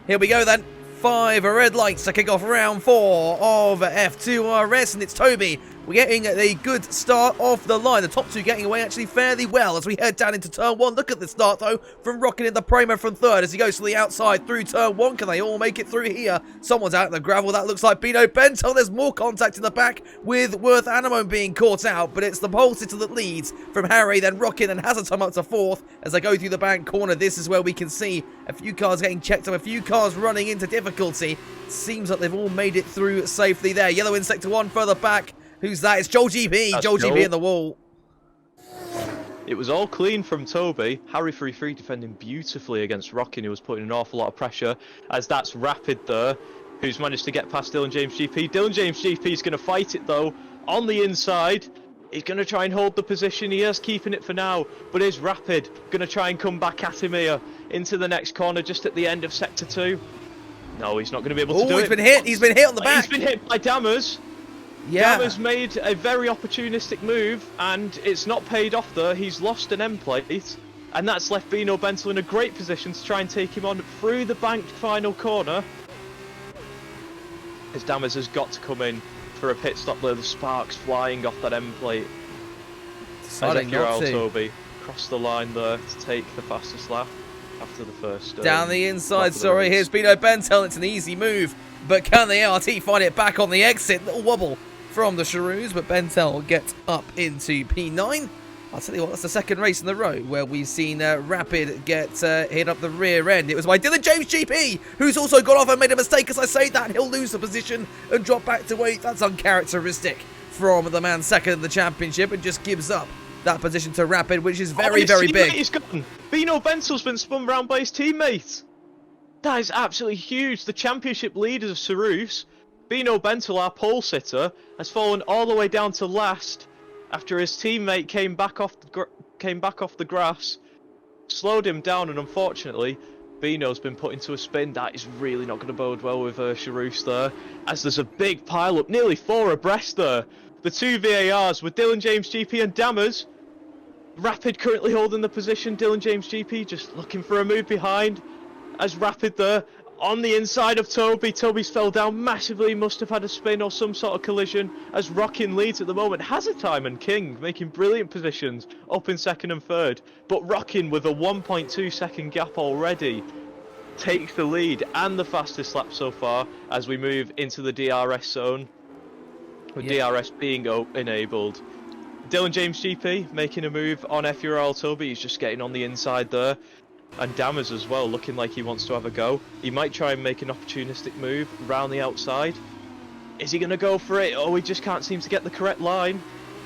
Here we go then. 5 red lights to kick off round 4 of F2RS, and it's Tobi. We're getting a good start off the line. The top two getting away actually fairly well as we head down into turn 1. Look at the start though from Rockin in the promo from third as he goes to the outside through turn 1. Can they all make it through here? Someone's out in the gravel. That looks like Bino Bento. There's more contact in the back with Worth Animo being caught out, but it's the pole sitter that leads from Harry, then Rockin and Hazard up to 4th as they go through the back corner. This is where we can see a few cars getting checked up, a few cars running into difficulty. Seems like they've all made it through safely there. Yellow in sector 1 further back. Who's that? It's Joel GP. That's Joel GP in the wall. It was all clean from Tobi. Harry 3-3 defending beautifully against Rockin, who was putting an awful lot of pressure, as that's Rapid there, who's managed to get past Dylan James GP. Dylan James GP is going to fight it though on the inside. He's going to try and hold the position. He is keeping it for now, but is Rapid going to try and come back at him here into the next corner just at the end of sector 2? No, he's not going to be able to do it. He's been hit. He's been hit on the back. He's been hit by Dammers. Yeah. Dammers made a very opportunistic move, and it's not paid off there. He's lost an end plate, and that's left Bino Bento in a great position to try and take him on through the banked final corner. As Dammers has got to come in for a pit stop there. The sparks flying off that end plate. As FURL Tobi crossed the line there to take the fastest lap after the first. Down the inside, sorry. Here's Bino Bento. It's an easy move, but can the ART find it back on the exit? Little wobble from the Charoons, but Bentel gets up into P9. I'll tell you what, that's the second race in a row where we've seen Rapid get hit up the rear end. It was by Dylan James GP, who's also got off and made a mistake. As I say that, he'll lose the position and drop back to 8th. That's uncharacteristic from the man second in the championship, and just gives up that position to Rapid, which is very, very big. He's gone. Bino Bentel's been spun round by his teammate. That is absolutely huge. The championship leaders of Cerusse, Bino Bentel, our pole sitter, has fallen all the way down to last after his teammate came back off the grass, slowed him down, and unfortunately, Bino's been put into a spin. That is really not going to bode well with Cerusse there, as there's a big pile up, nearly 4 abreast there. The 2 VARs with Dylan James GP and Dammers. Rapid currently holding the position. Dylan James GP just looking for a move behind, as Rapid there on the inside of Tobi. Tobi's fell down massively, must have had a spin or some sort of collision, as Rockin leads at the moment. Hazardtime and King making brilliant positions up in second and third, but Rockin with a 1.2 second gap already takes the lead and the fastest lap so far as we move into the DRS zone, with DRS being enabled. Dylan James GP making a move on FURL Tobi. He's just getting on the inside there. And Dammers as well, looking like he wants to have a go. He might try and make an opportunistic move round the outside. Is he going to go for it? Oh, he just can't seem to get the correct line.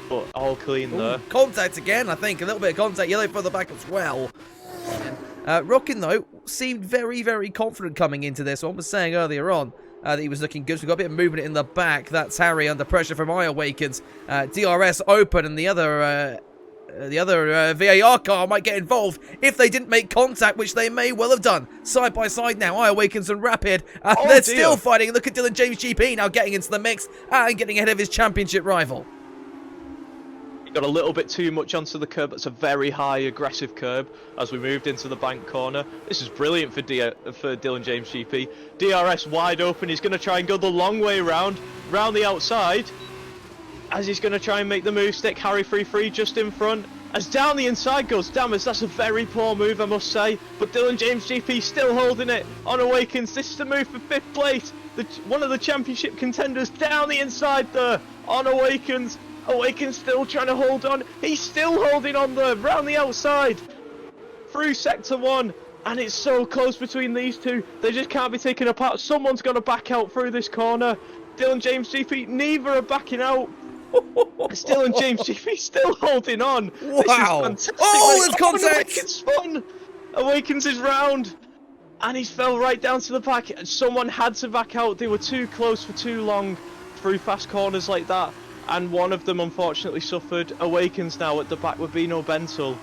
But all clean there. Contact again, I think. A little bit of contact. Yellow further back as well. Rockin, though, seemed very, very confident coming into this. One was saying earlier on that he was looking good. So we've got a bit of movement in the back. That's Harry under pressure from I Awakens. DRS open, and the other VAR car might get involved if they didn't make contact, which they may well have done. Side by side now, I Awakens and Rapid. They're still fighting. Look at Dylan James GP now getting into the mix and getting ahead of his championship rival. He got a little bit too much onto the curb. It's a very high, aggressive curb as we moved into the bank corner. This is brilliant for Dylan James GP. DRS wide open. He's going to try and go the long way round the outside, as he's going to try and make the move stick. Harry 3-3 just in front. As down the inside goes Dammers. That's a very poor move, I must say. But Dylan James GP still holding it on Awakens. This is the move for 5th place. One of the championship contenders down the inside there on Awakens. Awakens still trying to hold on. He's still holding on there, round the outside, through sector 1. And it's so close between these two. They just can't be taken apart. Someone's got to back out through this corner. Dylan James GP, neither are backing out. Still, and James GP still holding on. Wow! This is fantastic. Oh, there's contact! Awakens spun. Awakens is round, and he's fell right down to the back. Someone had to back out. They were too close for too long through fast corners like that, and one of them unfortunately suffered. Awakens now at the back with Bino Bento.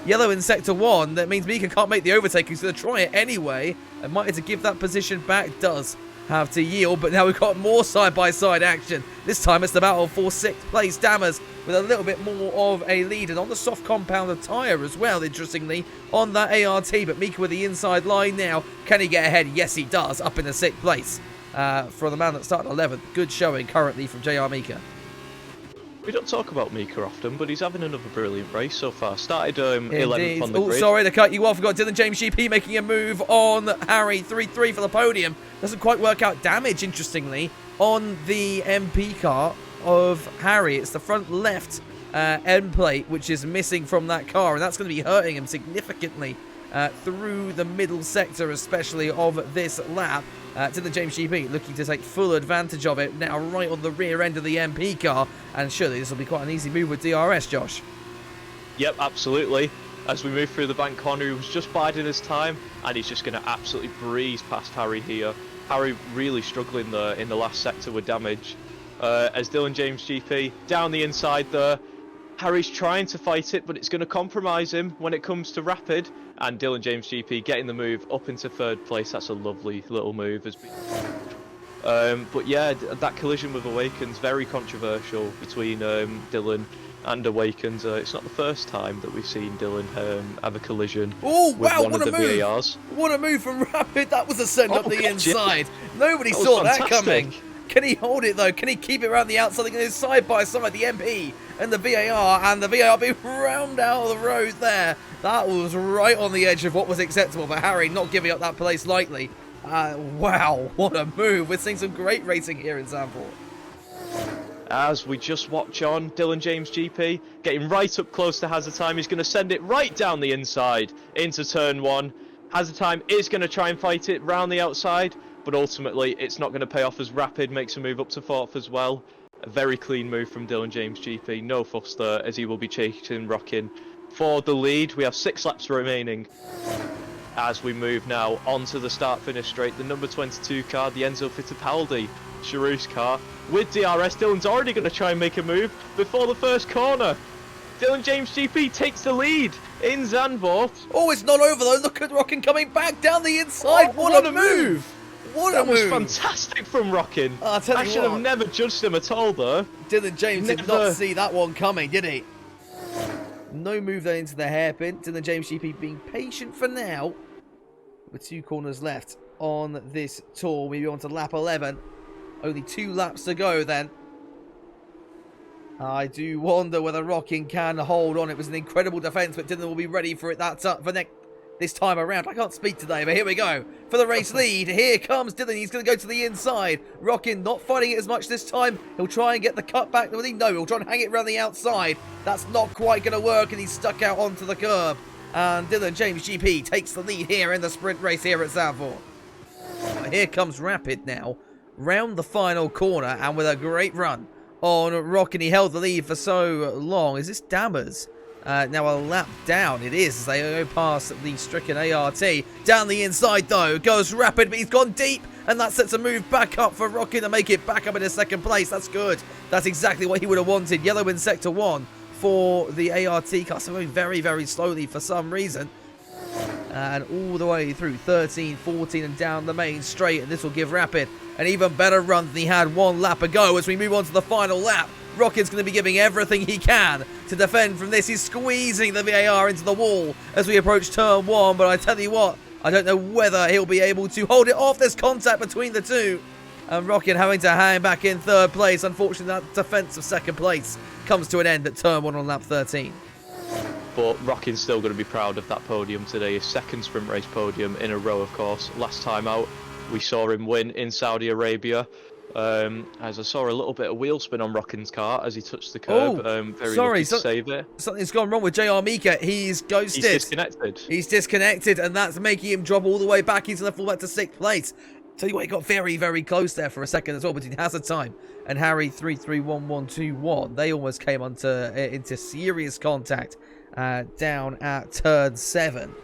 Yellow in sector 1. That means Mika can't make the overtake. He's going to try it anyway, and might have to give that position back. Does. have to yield, but now we've got more side-by-side action. This time it's the battle for 6th place. Dammers with a little bit more of a lead, and on the soft compound tyre as well, interestingly, on that ART. But Mika with the inside line now. Can he get ahead? Yes, he does, up in the 6th place. For the man that started 11th. Good showing currently from JR Mika. We don't talk about Mika often, but he's having another brilliant race so far. Started 11th on the grid. Sorry to cut you off. We've got Dylan James GP making a move on Harry. 3-3 for the podium. Doesn't quite work out damage, interestingly, on the MP car of Harry. It's the front left end plate which is missing from that car, and that's going to be hurting him significantly through the middle sector, especially of this lap. Dylan James GP looking to take full advantage of it now, right on the rear end of the MP car, and surely this will be quite an easy move with DRS, Josh. Yep, absolutely. As we move through the bank corner, he was just biding his time, and he's just going to absolutely breeze past Harry here. Harry really struggling there in the last sector with damage. As Dylan James GP down the inside there, Harry's trying to fight it, but it's going to compromise him when it comes to rapid. And Dylan James GP getting the move up into 3rd place. That's a lovely little move. But yeah, that collision with Awakens, very controversial between Dylan and Awakens. It's not the first time that we've seen Dylan have a collision with one of the VARs. What a move from Rapid. That was a send up the inside. Yeah. Nobody saw that coming. Can he hold it though? Can he keep it around the outside? They're going to side by side, the MP and the VAR, and the VAR being round out of the road there. That was right on the edge of what was acceptable, but Harry not giving up that place lightly. Wow, what a move. We're seeing some great racing here in Zandvoort. As we just watch on, Dylan James GP getting right up close to Hazard Time. He's going to send it right down the inside into turn 1. Hazard Time is going to try and fight it round the outside, but ultimately it's not going to pay off as Rapid makes a move up to 4th as well. A very clean move from Dylan James GP, no fuss there, as he will be chasing Rockin for the lead. We have 6 laps remaining. As we move now onto the start-finish straight, the number 22 car, the Enzo Fittipaldi Charouse car, with DRS. Dylan's already going to try and make a move before the first corner. Dylan James GP takes the lead in Zandvoort. Oh, it's not over though. Look at Rockin coming back down the inside. Oh, what a move! That was fantastic from Rockin. I should have never judged him at all though. Dylan James did not see that one coming, did he? No move there into the hairpin. Dylan James GP being patient for now. With 2 corners left on this tour. We move on to lap 11. Only 2 laps to go then. I do wonder whether Rockin can hold on. It was an incredible defence, but Dylan will be ready for it. That's up for this time around. I can't speak today, but here we go. For the race lead, here comes Dylan. He's going to go to the inside. Rockin not fighting it as much this time. He'll try and get the cut back. No, he'll try and hang it around the outside. That's not quite going to work, and he's stuck out onto the curb. And Dylan James GP takes the lead here in the sprint race here at Zandvoort. Here comes Rapid now, round the final corner, and with a great run on Rockin. He held the lead for so long. Is this Dammers? Now a lap down it is as they go past the stricken ART. Down the inside though goes Rapid, but he's gone deep, and that sets a move back up for Rockin to make it back up in a 2nd place. That's good. That's exactly what he would have wanted. Yellow in sector 1 for the ART car, so going very, very slowly for some reason. And all the way through 13, 14 and down the main straight, and this will give Rapid an even better run than he had 1 lap ago. As we move on to the final lap, Rockin's going to be giving everything he can to defend from this. He's squeezing the VAR into the wall as we approach turn 1, but I tell you what, I don't know whether he'll be able to hold it off. There's contact between the two, and Rockin having to hang back in 3rd place. Unfortunately, that defence of 2nd place comes to an end at turn 1 on lap 13. But Rockin's still going to be proud of that podium today. His 2nd sprint race podium in a row, of course. Last time out, we saw him win in Saudi Arabia. As I saw a little bit of wheel spin on Rockin's car as he touched the curb. Very lucky to save it. Something's gone wrong with JR Mika. He's ghosted. He's disconnected, and that's making him drop all the way back. He's going to fall back to 6th place. Tell you what, he got very, very close there for a second as well between Hazard Time and Harry 331121. They almost came into serious contact down at turn 7.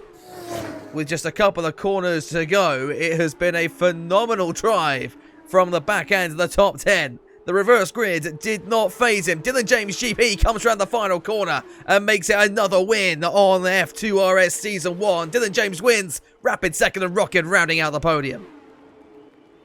With just a couple of corners to go, it has been a phenomenal drive from the back end of the top 10. The reverse grid did not faze him. Dylan James GP comes around the final corner and makes it another win on F2RS Season 1. Dylan James wins. Rapid 2nd and Rockin rounding out the podium.